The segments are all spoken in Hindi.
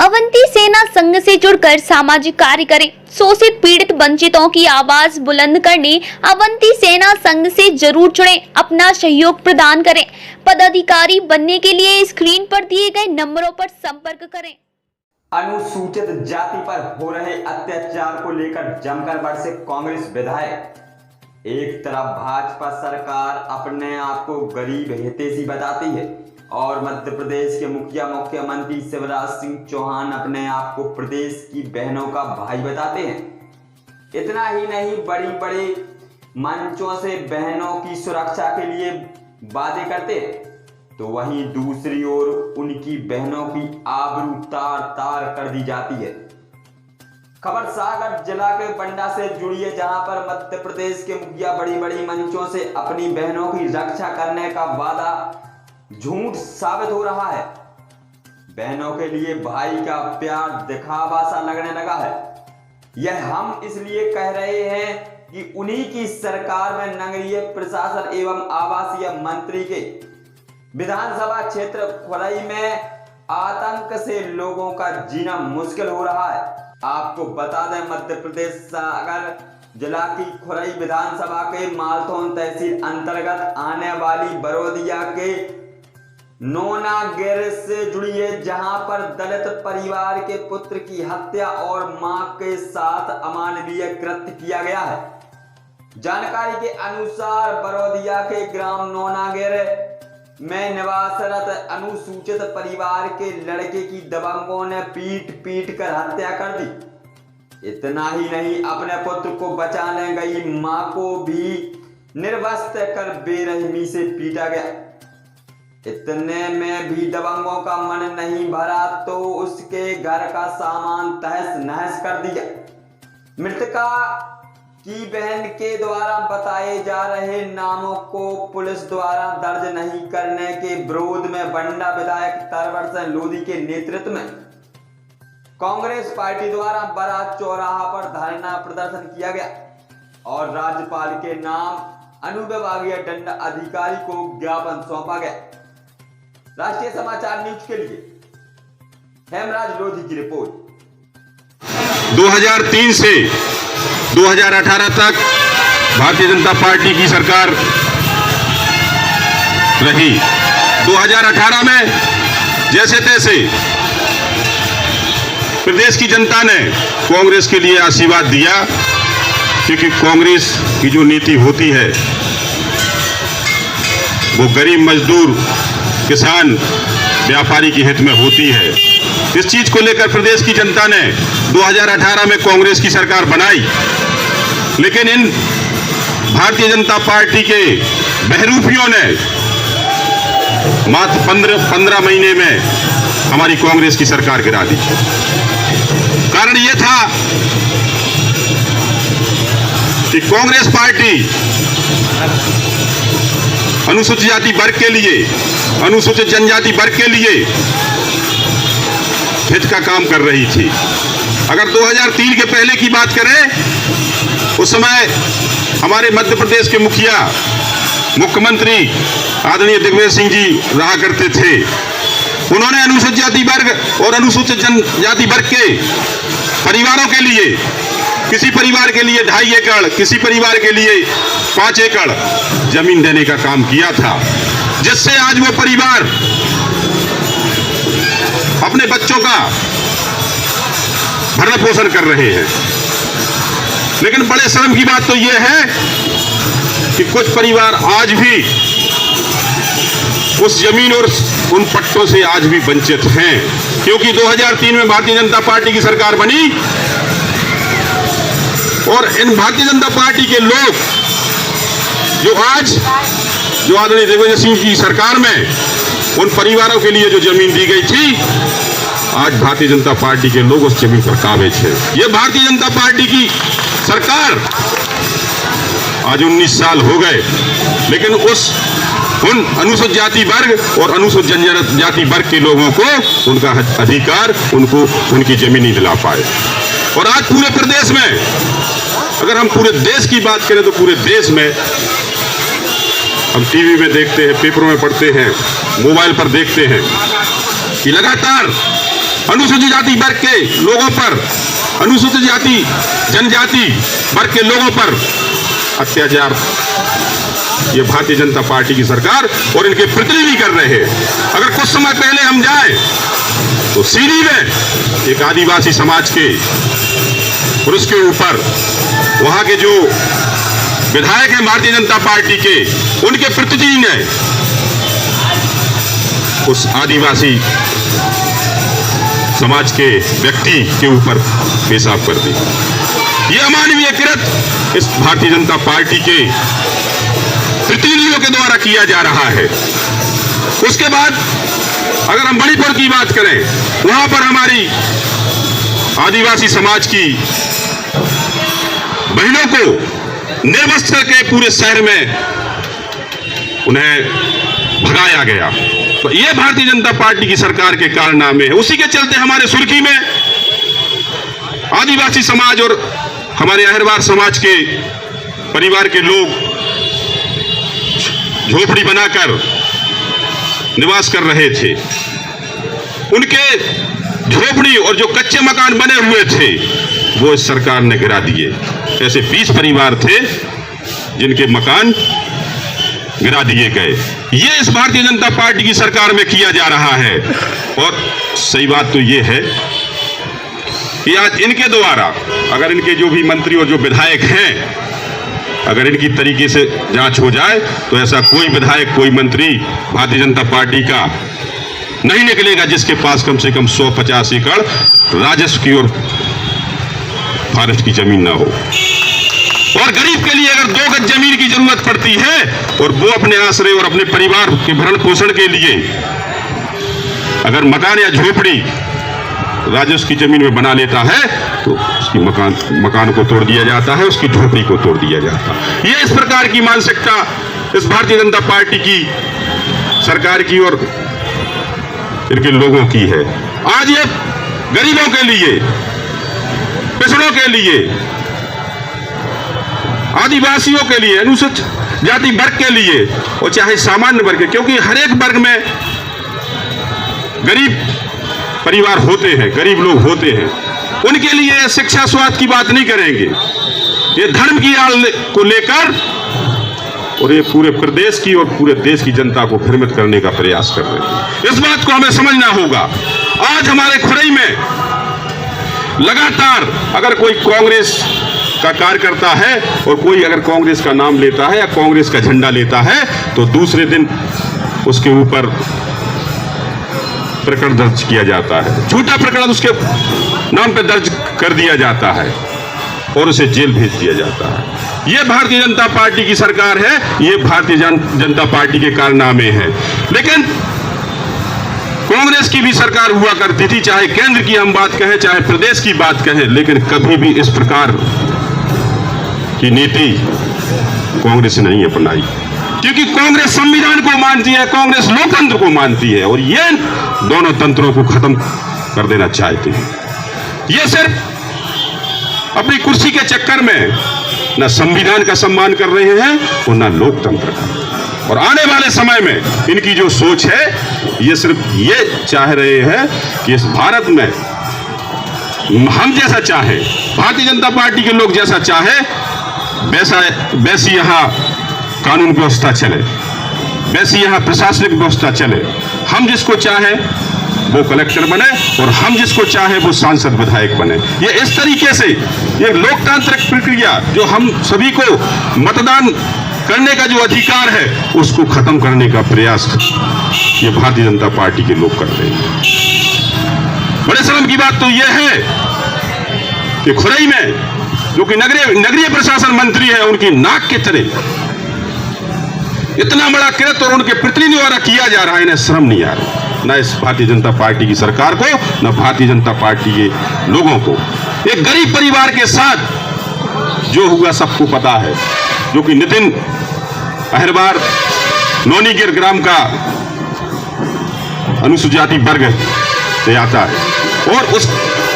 अवंती सेना संघ से जुड़कर सामाजिक कार्य करें। शोषित पीड़ित वंचितों की आवाज बुलंद करने अवंती सेना संघ से जरूर जुड़ें, अपना सहयोग प्रदान करें। पदाधिकारी बनने के लिए स्क्रीन पर दिए गए नंबरों पर संपर्क करें। अनुसूचित जाति पर हो रहे अत्याचार को लेकर जमकर बरसे कांग्रेस विधायक। एक तरफ भाजपा सरकार अपने आप को गरीब हितैषी बताती है और मध्य प्रदेश के मुख्यमंत्री शिवराज सिंह चौहान अपने आप को प्रदेश की बहनों का भाई बताते हैं। इतना ही नहीं, बड़ी बड़ी मंचों से बहनों की सुरक्षा के लिए वादे करते हैं, तो वहीं दूसरी ओर उनकी बहनों की आबरू तार तार कर दी जाती है। खबर सागर जिला के बंडा से जुड़ी है, जहां पर मध्य प्रदेश के मुखिया बड़ी बड़ी मंचों से अपनी बहनों की रक्षा करने का वादा झूठ साबित हो रहा है। बहनों के लिए भाई का प्यार दिखावा सा लगने लगा है। यह हम इसलिए कह रहे हैं कि उन्हीं की सरकार में नगरीय प्रशासन एवं आवासीय मंत्री के विधानसभा क्षेत्र खुरई में आतंक से लोगों का जीना मुश्किल हो रहा है। आपको बता दें, मध्य प्रदेश सागर जिला की खुरई विधानसभा के मालथौन तहसील अंतर्गत आने वाली बरोदिया के नोनागेर से जुड़ी है, जहां पर दलित परिवार के पुत्र की हत्या और मां के साथ अमानवीय कृत्य किया गया है। जानकारी के अनुसार बरोदिया के ग्राम नोनागेर में निवासरत अनुसूचित परिवार के लड़के की दबंगों ने पीट कर हत्या कर दी। इतना ही नहीं, अपने पुत्र को बचाने गई मां को भी निर्वस्त्र कर बेरहमी से पीटा गया। इतने में भी दबंगों का मन नहीं भरा तो उसके घर का सामान तहस नहस कर दिया। मृतका की बहन के द्वारा बताए जा रहे नामों को पुलिस द्वारा दर्ज नहीं करने के विरोध में बंडा विधायक तरवर सिंह लोधी के नेतृत्व में कांग्रेस पार्टी द्वारा बारात चौराहा पर धरना प्रदर्शन किया गया और राज्यपाल के नाम अनुविभागीय दंड अधिकारी को ज्ञापन सौंपा गया। राष्ट्रीय समाचार न्यूज के लिए हेमराज लोधी की रिपोर्ट। 2003 से 2018 तक भारतीय जनता पार्टी की सरकार रही। 2018 में जैसे तैसे प्रदेश की जनता ने कांग्रेस के लिए आशीर्वाद दिया, क्योंकि कांग्रेस की जो नीति होती है वो गरीब मजदूर किसान व्यापारी के हित में होती है। इस चीज को लेकर प्रदेश की जनता ने 2018 में कांग्रेस की सरकार बनाई, लेकिन इन भारतीय जनता पार्टी के बहरूपियों ने मात्र 15 महीने में हमारी कांग्रेस की सरकार गिरा दी। कारण यह था कि कांग्रेस पार्टी अनुसूचित जाति वर्ग के लिए, अनुसूचित जनजाति वर्ग के लिए हित का काम कर रही थी। अगर 2003 के पहले की बात करें, उस समय हमारे मध्य प्रदेश के मुखिया मुख्यमंत्री आदरणीय दिग्विजय सिंह जी रहा करते थे। उन्होंने अनुसूचित जाति वर्ग और अनुसूचित जनजाति वर्ग के परिवारों के लिए, किसी परिवार के लिए 2.5 एकड़, किसी परिवार के लिए 5 एकड़ जमीन देने का काम किया था, जिससे आज वो परिवार अपने बच्चों का भरण पोषण कर रहे हैं। लेकिन बड़े शर्म की बात तो यह है कि कुछ परिवार आज भी उस जमीन और उन पट्टों से आज भी वंचित हैं, क्योंकि 2003 में भारतीय जनता पार्टी की सरकार बनी और इन भारतीय जनता पार्टी के लोग जो आदरणीय दिग्विजय सिंह की सरकार में उन परिवारों के लिए जो जमीन दी गई थी, आज भारतीय जनता पार्टी के लोग उस जमीन पर काबिज है। ये भारतीय जनता पार्टी की सरकार आज 19 साल हो गए, लेकिन उन अनुसूचित जाति वर्ग और अनुसूचित जनजाति वर्ग के लोगों को उनका अधिकार, उनको उनकी जमीन नहीं दिला पाए। और आज पूरे प्रदेश में, अगर हम पूरे देश की बात करें तो पूरे देश में हम टीवी में देखते हैं, पेपरों में पढ़ते हैं, मोबाइल पर देखते हैं कि लगातार अनुसूचित जाति वर्ग के लोगों पर, अनुसूचित जाति जनजाति वर्ग के लोगों पर अत्याचार ये भारतीय जनता पार्टी की सरकार और इनके प्रतिनिधि कर रहे हैं। अगर कुछ समय पहले हम जाएं तो सीरी में एक आदिवासी समाज के और उसके ऊपर वहां के जो विधायक हैं भारतीय जनता पार्टी के, उनके प्रतिनिधि ने उस आदिवासी समाज के व्यक्ति के ऊपर पेशाब कर दी। यह अमानवीय कृत्य इस भारतीय जनता पार्टी के प्रतिनिधियों के द्वारा किया जा रहा है। उसके बाद अगर हम मणिपुर की बात करें, वहां पर हमारी आदिवासी समाज की बहनों को निर्वस्त्र करके पूरे शहर में उन्हें भगाया गया। तो यह भारतीय जनता पार्टी की सरकार के कारनामे है। उसी के चलते हमारे सुर्खी में आदिवासी समाज और हमारे अहिरवार समाज के परिवार के लोग झोपड़ी बनाकर निवास कर रहे थे। उनके झोपड़ी और जो कच्चे मकान बने हुए थे वो इस सरकार ने गिरा दिए। ऐसे 20 परिवार थे जिनके मकान गिरा दिए गए। ये इस भारतीय जनता पार्टी की सरकार में किया जा रहा है। और सही बात तो ये है कि आज इनके द्वारा अगर इनके जो भी मंत्री और जो विधायक हैं, अगर इनकी तरीके से जांच हो जाए तो ऐसा कोई विधायक, कोई मंत्री भारतीय जनता पार्टी का नहीं निकलेगा जिसके पास कम से कम 150 एकड़ राजस्व की और फॉरेस्ट की जमीन ना हो। और गरीब के लिए अगर 2 गज जमीन की जरूरत पड़ती है और वो अपने आश्रय और अपने परिवार के भरण पोषण के लिए अगर मकान या झोपड़ी राजस्व की जमीन में बना लेता है तो उसकी मकान को तोड़ दिया जाता है, उसकी झोपड़ी को तोड़ दिया जाता है। ये इस प्रकार की मानसिकता इस भारतीय जनता पार्टी की सरकार की और इनके लोगों की है। आज ये गरीबों के लिए, पिछड़ों के लिए, आदिवासियों के लिए, अनुसूचित जाति वर्ग के लिए और चाहे सामान्य वर्ग के, क्योंकि हर एक वर्ग में गरीब परिवार होते हैं, गरीब लोग होते हैं, उनके लिए शिक्षा स्वास्थ्य की बात नहीं करेंगे। ये धर्म की आड़ को लेकर और ये पूरे प्रदेश की और पूरे देश की जनता को भ्रमित करने का प्रयास कर रहे हैं। इस बात को हमें समझना होगा। आज हमारे खुरई में लगातार अगर कोई कांग्रेस का कार्यकर्ता है और कोई अगर कांग्रेस का नाम लेता है या कांग्रेस का झंडा लेता है तो दूसरे दिन उसके ऊपर प्रकरण दर्ज किया जाता है, झूठा प्रकरण उसके नाम पर दर्ज कर दिया जाता है और उसे जेल भेज दिया जाता है। यह भारतीय जनता पार्टी की सरकार है, यह भारतीय जनता पार्टी के कारनामे हैं। लेकिन कांग्रेस की भी सरकार हुआ करती थी, चाहे केंद्र की हम बात कहें चाहे प्रदेश की बात कहें, लेकिन कभी भी इस प्रकार की नीति कांग्रेस ने नहीं अपनाई, क्योंकि कांग्रेस संविधान को मानती है, कांग्रेस लोकतंत्र को मानती है और ये दोनों तंत्रों को खत्म कर देना चाहती है। ये सिर्फ अपनी कुर्सी के चक्कर में न संविधान का सम्मान कर रहे हैं और न लोकतंत्र का। और आने वाले समय में इनकी जो सोच है ये सिर्फ ये चाह रहे हैं कि इस भारत में हम जैसा चाहे, भारतीय जनता पार्टी के लोग जैसा चाहे वैसी यहाँ कानून व्यवस्था चले, वैसी यहाँ प्रशासनिक व्यवस्था चले। हम जिसको चाहे वो कलेक्टर बने और हम जिसको चाहे वो सांसद विधायक बने। ये इस तरीके से ये लोकतांत्रिक प्रक्रिया जो हम सभी को मतदान करने का जो अधिकार है उसको खत्म करने का प्रयास ये भारतीय जनता पार्टी के लोग कर रहे हैं। बड़े शर्म की बात तो यह है कि खुरई में जो कि नगरीय प्रशासन मंत्री है उनकी नाक के तरह इतना बड़ा कृत्य और उनके प्रतिनिधि द्वारा किया जा रहा है, इन्हें शर्म नहीं आ रही, न इस भारतीय जनता पार्टी की सरकार को न भारतीय जनता पार्टी के लोगों को। एक गरीब परिवार के साथ जो हुआ सबको पता है, जो कि नितिन अहिरवार नौनीगिर ग्राम का अनुसूचित जाति वर्ग से आता है और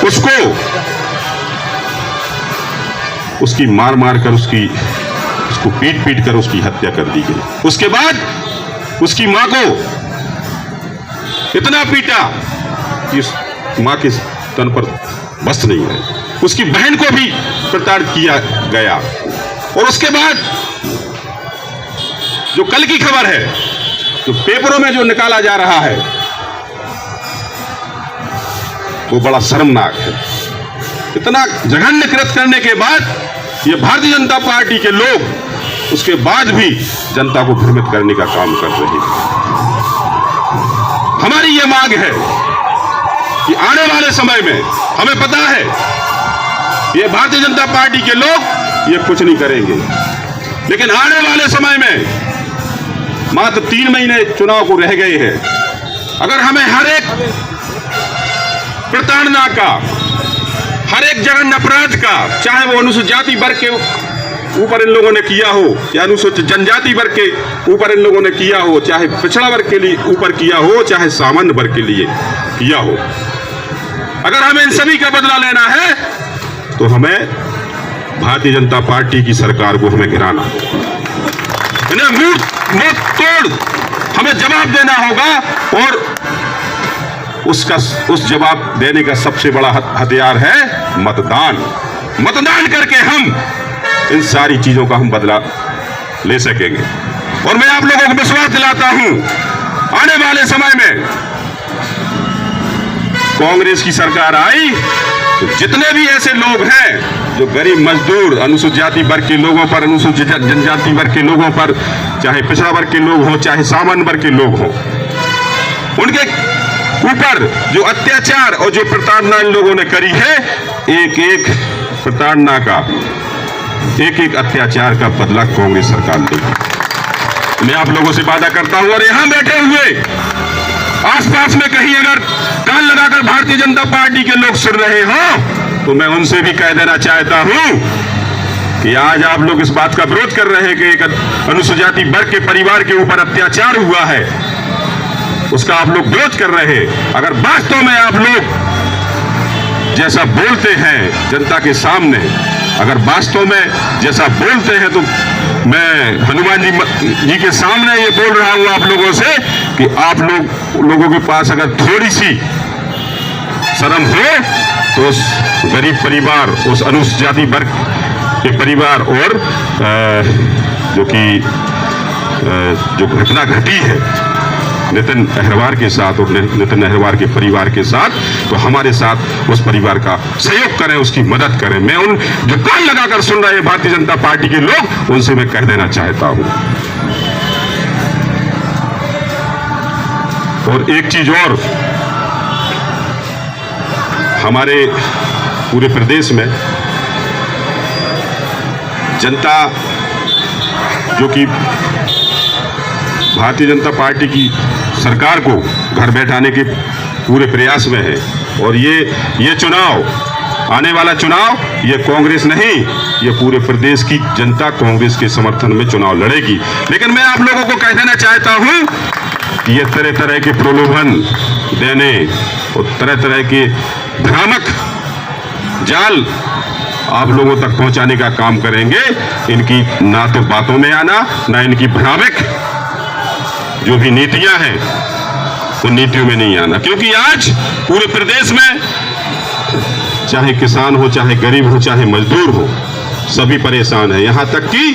उसको उसकी मार मार कर उसको पीट पीट कर उसकी हत्या कर दी गई। उसके बाद उसकी मां को इतना पीटा कि माँ के तन पर वस्त्र नहीं है, उसकी बहन को भी प्रताड़ित किया गया। और उसके बाद जो कल की खबर है, जो पेपरों में जो निकाला जा रहा है, वो बड़ा शर्मनाक है। इतना जघन्य कृत करने के बाद ये भारतीय जनता पार्टी के लोग उसके बाद भी जनता को भ्रमित करने का काम कर रहे हैं। हमारी ये मांग है कि आने वाले समय में, हमें पता है ये भारतीय जनता पार्टी के लोग ये कुछ नहीं करेंगे, लेकिन आने वाले समय में मात्र 3 महीने चुनाव को रह गए हैं। अगर हमें हर एक प्रताड़ना का, हर एक जघन्य अपराध का, चाहे वो अनुसूचित जाति वर्ग के ऊपर इन लोगों ने किया हो, या अनुसूचित जनजाति वर्ग के ऊपर इन लोगों ने किया हो, चाहे पिछड़ा वर्ग के लिए ऊपर किया हो, चाहे सामान्य वर्ग के लिए किया हो, अगर हमें इन सभी का बदला लेना है तो हमें भारतीय जनता पार्टी की सरकार को हमें गिराना, इन्हें मुंह तोड़ हमें जवाब देना होगा। और उस जवाब देने का सबसे बड़ा हथियार है मतदान। मतदान करके हम इन सारी चीजों का हम बदला ले सकेंगे। और मैं आप लोगों को विश्वास दिलाता हूं, आने वाले समय में कांग्रेस की सरकार आई तो जितने भी ऐसे लोग हैं जो गरीब मजदूर, अनुसूचित जाति वर्ग के लोगों पर, अनुसूचित जनजाति वर्ग के लोगों पर, चाहे पिछड़ा वर्ग के लोग हों, चाहे सामान्य वर्ग के लोग हों, उनके ऊपर जो अत्याचार और जो प्रताड़ना इन लोगों ने करी है, एक एक प्रताड़ना का, एक एक अत्याचार का बदला कांग्रेस सरकार लेगी। मैं आप लोगों से वादा करता हूं। और यहां बैठे हुए आसपास में कहीं अगर कान लगाकर भारतीय जनता पार्टी के लोग सुन रहे हो तो मैं उनसे भी कह देना चाहता हूं कि आज आप लोग इस बात का विरोध कर रहे हैं कि एक अनुसूचित जाति वर्ग के परिवार के ऊपर अत्याचार हुआ है, उसका आप लोग विरोध कर रहे हैं। अगर वास्तव में आप लोग जैसा बोलते हैं जनता के सामने, अगर वास्तव में जैसा बोलते हैं, तो मैं हनुमान जी के सामने ये बोल रहा हूं आप लोगों से कि आप लोगों के पास अगर थोड़ी सी शर्म हो तो उस गरीब परिवार, उस अनुसूचित जाति वर्ग के परिवार और जो घटना घटी है नितिन अहरवार के साथ और नितिन अहरवार के परिवार के साथ, तो हमारे साथ उस परिवार का सहयोग करें, उसकी मदद करें। मैं उन जो कान लगाकर सुन रहे हैं भारतीय जनता पार्टी के लोग, उनसे मैं कह देना चाहता हूं। और एक चीज और, हमारे पूरे प्रदेश में जनता जो कि भारतीय जनता पार्टी की सरकार को घर बैठाने के पूरे प्रयास में है, और ये चुनाव, आने वाला चुनाव, ये कांग्रेस नहीं, ये पूरे प्रदेश की जनता कांग्रेस के समर्थन में चुनाव लड़ेगी। लेकिन मैं आप लोगों को कह देना चाहता हूं कि ये तरह तरह के प्रलोभन देने और तरह तरह के भ्रामक जाल आप लोगों तक पहुंचाने का काम करेंगे। इनकी ना तो बातों में आना, ना इनकी भ्रामक जो भी नीतियां हैं उन नीतियों में नहीं आना, क्योंकि आज पूरे प्रदेश में चाहे किसान हो, चाहे गरीब हो, चाहे मजदूर हो, सभी परेशान है। यहां तक कि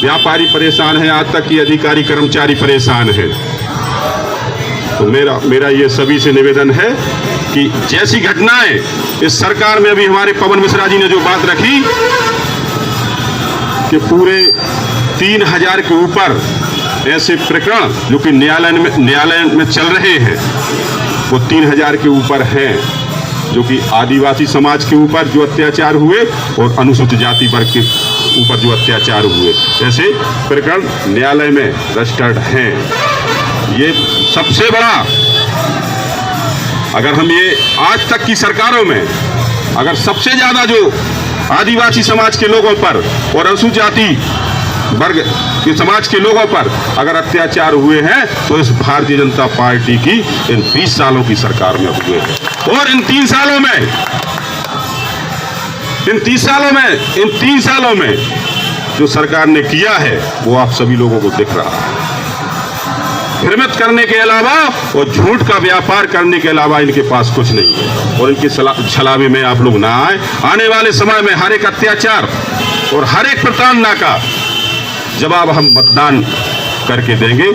व्यापारी परेशान है, यहां तक कि अधिकारी कर्मचारी परेशान है। तो मेरा ये सभी से निवेदन है कि जैसी घटनाएं इस सरकार में, अभी हमारे पवन मिश्रा जी ने जो बात रखी कि पूरे 3000 के ऊपर ऐसे प्रकरण जो कि न्यायालय में चल रहे हैं, वो 3000 के ऊपर हैं जो कि आदिवासी समाज के ऊपर जो अत्याचार हुए और अनुसूचित जाति वर्ग के ऊपर जो अत्याचार हुए, ऐसे प्रकरण न्यायालय में रजिस्टर्ड हैं। ये सबसे बड़ा, अगर हम ये आज तक की सरकारों में अगर सबसे ज्यादा जो आदिवासी समाज के लोगों पर और अनुसूचित जाति वर्ग के समाज के लोगों पर अगर अत्याचार हुए हैं तो इस भारतीय जनता पार्टी की इन 20 सालों की सरकार में हुए हैं। और इन 3 सालों में जो सरकार ने किया है वो आप सभी लोगों को दिख रहा है। भ्रमित करने के अलावा और झूठ का व्यापार करने के अलावा इनके पास कुछ नहीं है। और इनकी छलावे में आप लोग ना आए। आने वाले समय में हर एक अत्याचार और हर एक प्रताड़ना का जवाब हम मतदान करके देंगे।